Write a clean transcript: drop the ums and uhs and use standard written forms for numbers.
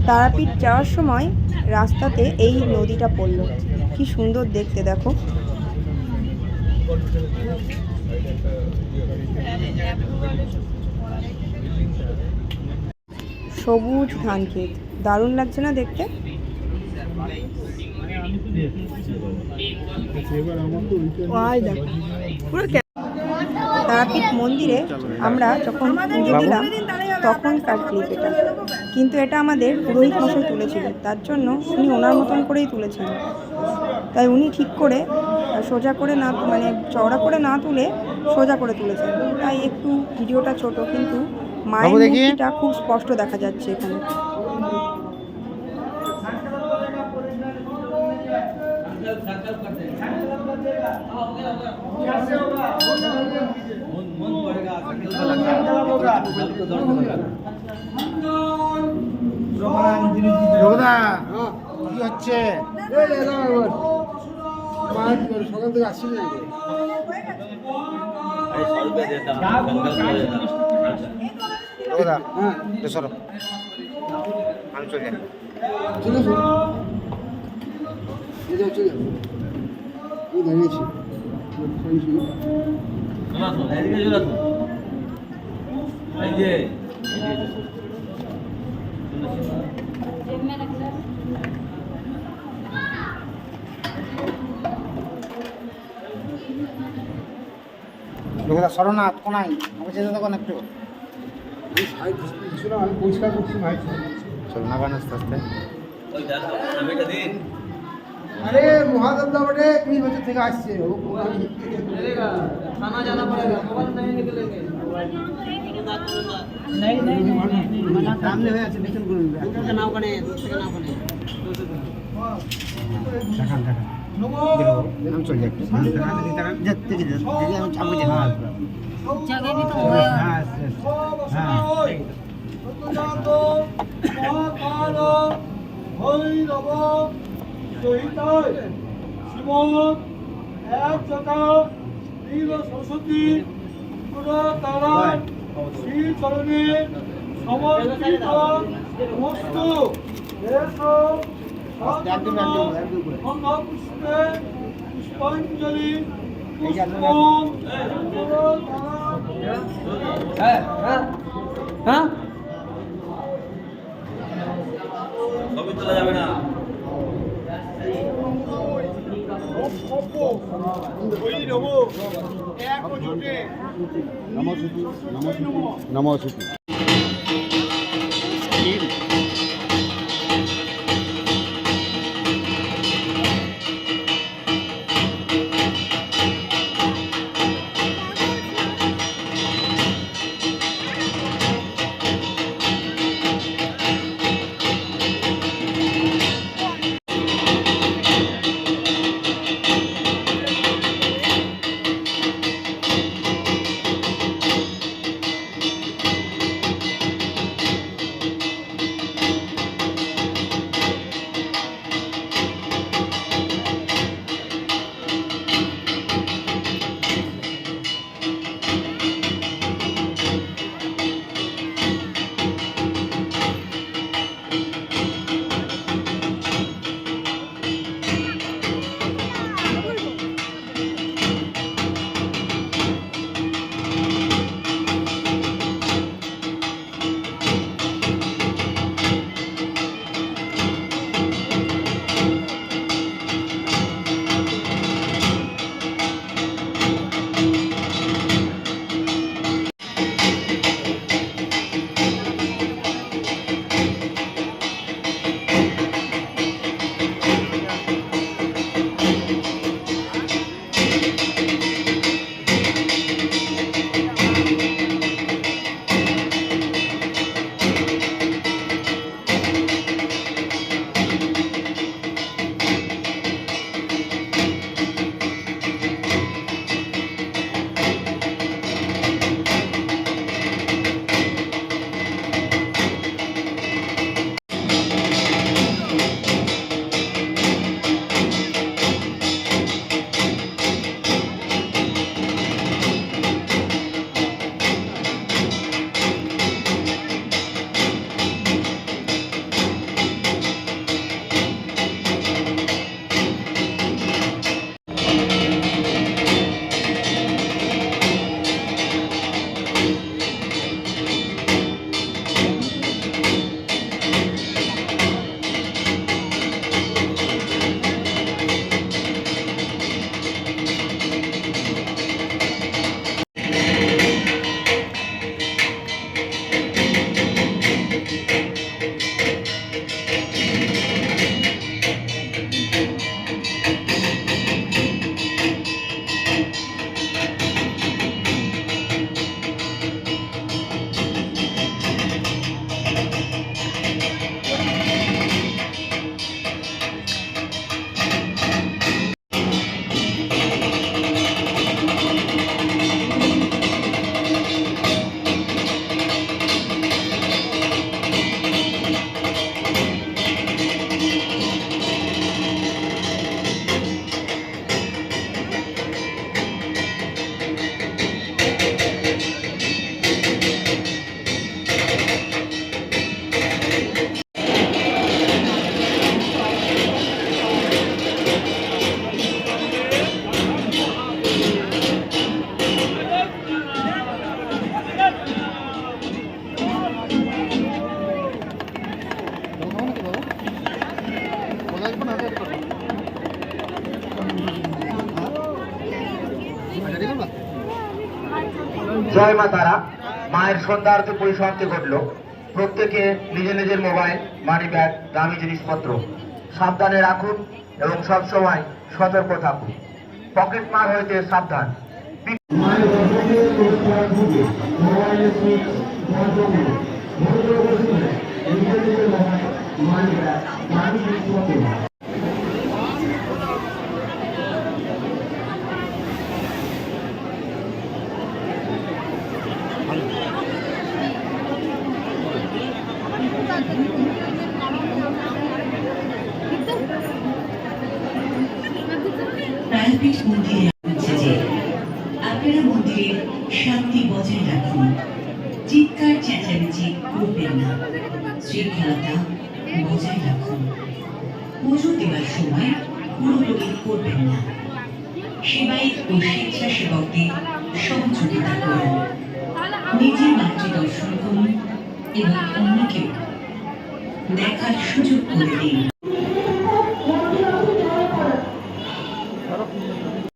তারাপীঠ যাওয়ার সময় রাস্তাতে এই নদীটা পড়লো, কি সুন্দর দেখতে দেখো। সবুজ ধান ক্ষেত, দারুণ লাগছে না দেখতে। তারাপীঠ মন্দিরে আমরা যখন পুজো দিলাম তখনকার ক্লিপ এটা, কিন্তু এটা আমাদের পুরোহিত মশাই তুলেছিলেন, তার জন্য উনি ওনার মতন করেই তুলেছেন। তাই উনি ঠিক করে সোজা করে না, মানে চওড়া করে না তুলে সোজা করে তুলেছেন, তাই একটু ভিডিওটা ছোট, কিন্তু মায়ের মূর্তিটা খুব স্পষ্ট দেখা যাচ্ছে এখানে। কি হচ্ছে সকাল থেকে আসছি আমি চলে দাঁড়িয়েছি। সরনাথ কোনাই আমাকে যেতে দেবেন একটু, আমি পরিষ্কার করছি ভাই। চলো না বান আস্তে আস্তে। আরে মহাদেব দা বটে 20 বছর থেকে আসছে ও खाना जाना पड़ेगा, मोबाइल नहीं निकलेंगे। नहीं नहीं सामने है अच्छा निकल गुरु दूसरे का नाम कने, दूसरे का नाम कने देखान देखान हम चल जाते हैं जत्ते के जगह हम चाबू जगह जगह भी तो है। हां हां तो महाकाल भैरव সহিতায় শিবন এক জটা নীল সরস্বতী পুরা তারা শ্রী চরণে সমর্পিত বস্তু পুষ্পে পুষ্পাঞ্জলি হ্যাঁ ছবি তোলা যাবে না। নমস্তে। জয় মা তারা। মায়ের সন্ধ্যা আরতি পরিসমাপ্তি ঘটল। প্রত্যেকে নিজের নিজের মোবাইল, মানি ব্যাগ, দামি জিনিসপত্র সাবধানে রাখুন এবং সবসময় সতর্ক থাকুন। পকেট মার হইতে সাবধান। তারাপীঠ মন্দিরে হচ্ছে যে আপনারা মন্দিরে শান্তি বজায় রাখুন, চিৎকার চেঁচামেচি করবেন না, শৃঙ্খলতা বজায় রাখুন, পুজো দেওয়ার সময় হুড়োহুড়ি করবেন না, সেবায়িত ও স্বেচ্ছাসেবকদের সহযোগিতা করুন, নিজের মাতৃ দর্শন করুন এবং অন্যকেও দেখার সুযোগ করে দিন।